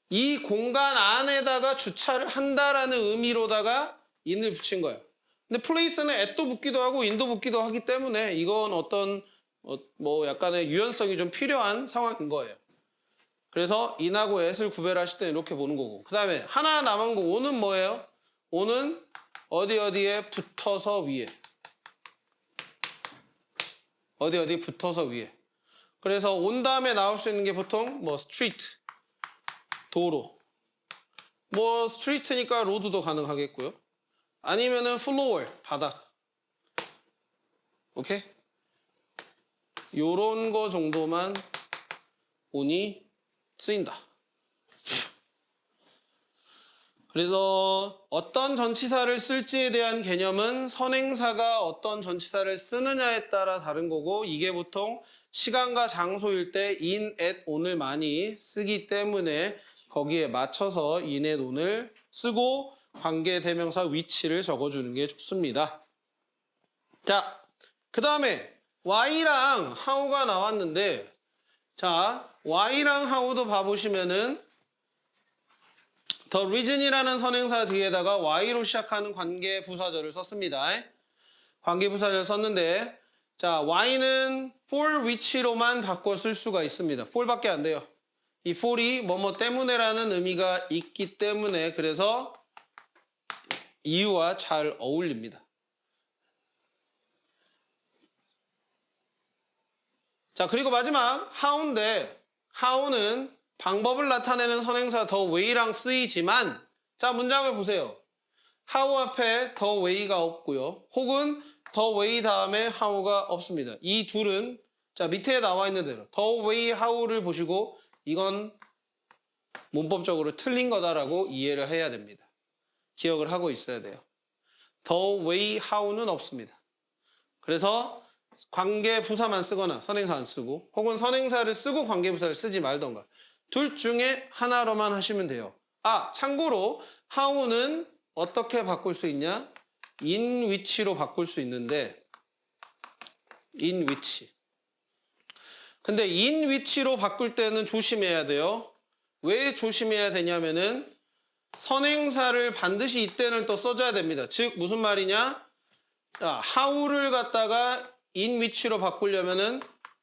이 공간 안에다가 주차를 한다라는 의미로다가 in을 붙인 거예요. 근데 place는 at도 붙기도 하고 in도 붙기도 하기 때문에 이건 어떤 뭐 약간의 유연성이 좀 필요한 상황인 거예요. 그래서 in하고 at을 구별하실 때 이렇게 보는 거고 그 다음에 하나 남은 거 on은 뭐예요? on은 어디에 붙어서 위에 어디 붙어서 위에 그래서 on 다음에 나올 수 있는 게 보통 뭐 street 도로 뭐 street니까 road도 가능하겠고요 아니면은 floor 바닥 오케이? 요런 거 정도만 on이 쓰인다. 그래서 어떤 전치사를 쓸지에 대한 개념은 선행사가 어떤 전치사를 쓰느냐에 따라 다른 거고 이게 보통 시간과 장소일 때 in, at, on을 많이 쓰기 때문에 거기에 맞춰서 in, at, on을 쓰고 관계대명사 위치를 적어주는 게 좋습니다. 자, 그 다음에 why랑 how가 나왔는데 자, why랑 how도 봐보시면은 the reason이라는 선행사 뒤에다가 why로 시작하는 관계부사절을 썼습니다. 관계부사절 썼는데 자, why는 for which로만 바꿔 쓸 수가 있습니다. for밖에 안 돼요. 이 for이 뭐뭐 때문에라는 의미가 있기 때문에 그래서 이유와 잘 어울립니다. 자, 그리고 마지막 how인데 how는 방법을 나타내는 선행사 the way랑 쓰이지만 자, 문장을 보세요. how 앞에 the way가 없고요. 혹은 the way 다음에 how가 없습니다. 이 둘은 자, 밑에 나와 있는 대로 the way how를 보시고 이건 문법적으로 틀린 거다라고 이해를 해야 됩니다. 기억을 하고 있어야 돼요. the way how는 없습니다. 그래서 관계부사만 쓰거나 선행사 안 쓰고 혹은 선행사를 쓰고 관계부사를 쓰지 말던가 둘 중에 하나로만 하시면 돼요. 아, 참고로 how는 어떻게 바꿀 수 있냐? in which로 바꿀 수 있는데 in which. 근데 in which로 바꿀 때는 조심해야 돼요. 왜 조심해야 되냐면은 선행사를 반드시 이때는 또 써줘야 됩니다. 즉 무슨 말이냐? 자, how를 갖다가 in which로 바꾸려면은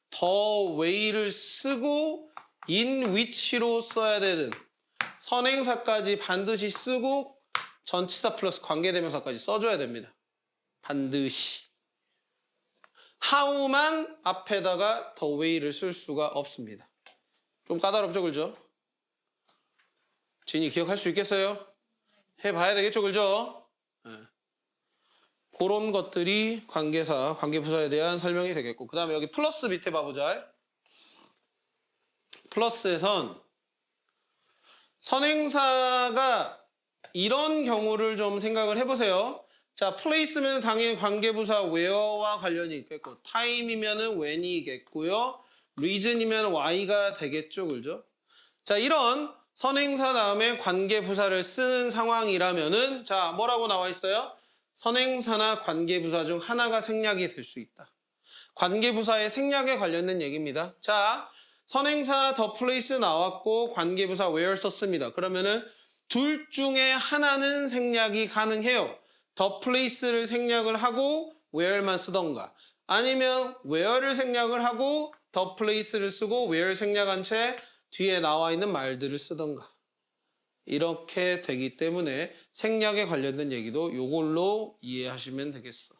the way를 쓰고 in which로 써야 되는 선행사까지 반드시 쓰고 전치사 플러스 관계대명사까지 써줘야 됩니다. 반드시. how만 앞에다가 the way를 쓸 수가 없습니다. 좀 까다롭죠, 그죠? 진이 기억할 수 있겠어요? 해봐야 되겠죠, 그죠? 네. 그런 것들이 관계사, 관계부사에 대한 설명이 되겠고 그 다음에 여기 플러스 밑에 봐보자. 플러스에선 선행사가 이런 경우를 좀 생각을 해보세요. 자, place면 당연히 관계부사 where와 관련이 있겠고 time이면은 when이겠고요. reason이면 why가 되겠죠, 그죠? 자, 이런 선행사 다음에 관계부사를 쓰는 상황이라면은 자, 뭐라고 나와 있어요? 선행사나 관계부사 중 하나가 생략이 될 수 있다. 관계부사의 생략에 관련된 얘기입니다. 자, 선행사 the place 나왔고 관계부사 where 썼습니다. 그러면은 둘 중에 하나는 생략이 가능해요. the place를 생략을 하고 where만 쓰던가 아니면 where를 생략을 하고 the place를 쓰고 where 생략한 채 뒤에 나와 있는 말들을 쓰던가 이렇게 되기 때문에 생략에 관련된 얘기도 이걸로 이해하시면 되겠어.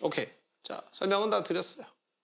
오케이. 자, 설명은 다 드렸어요.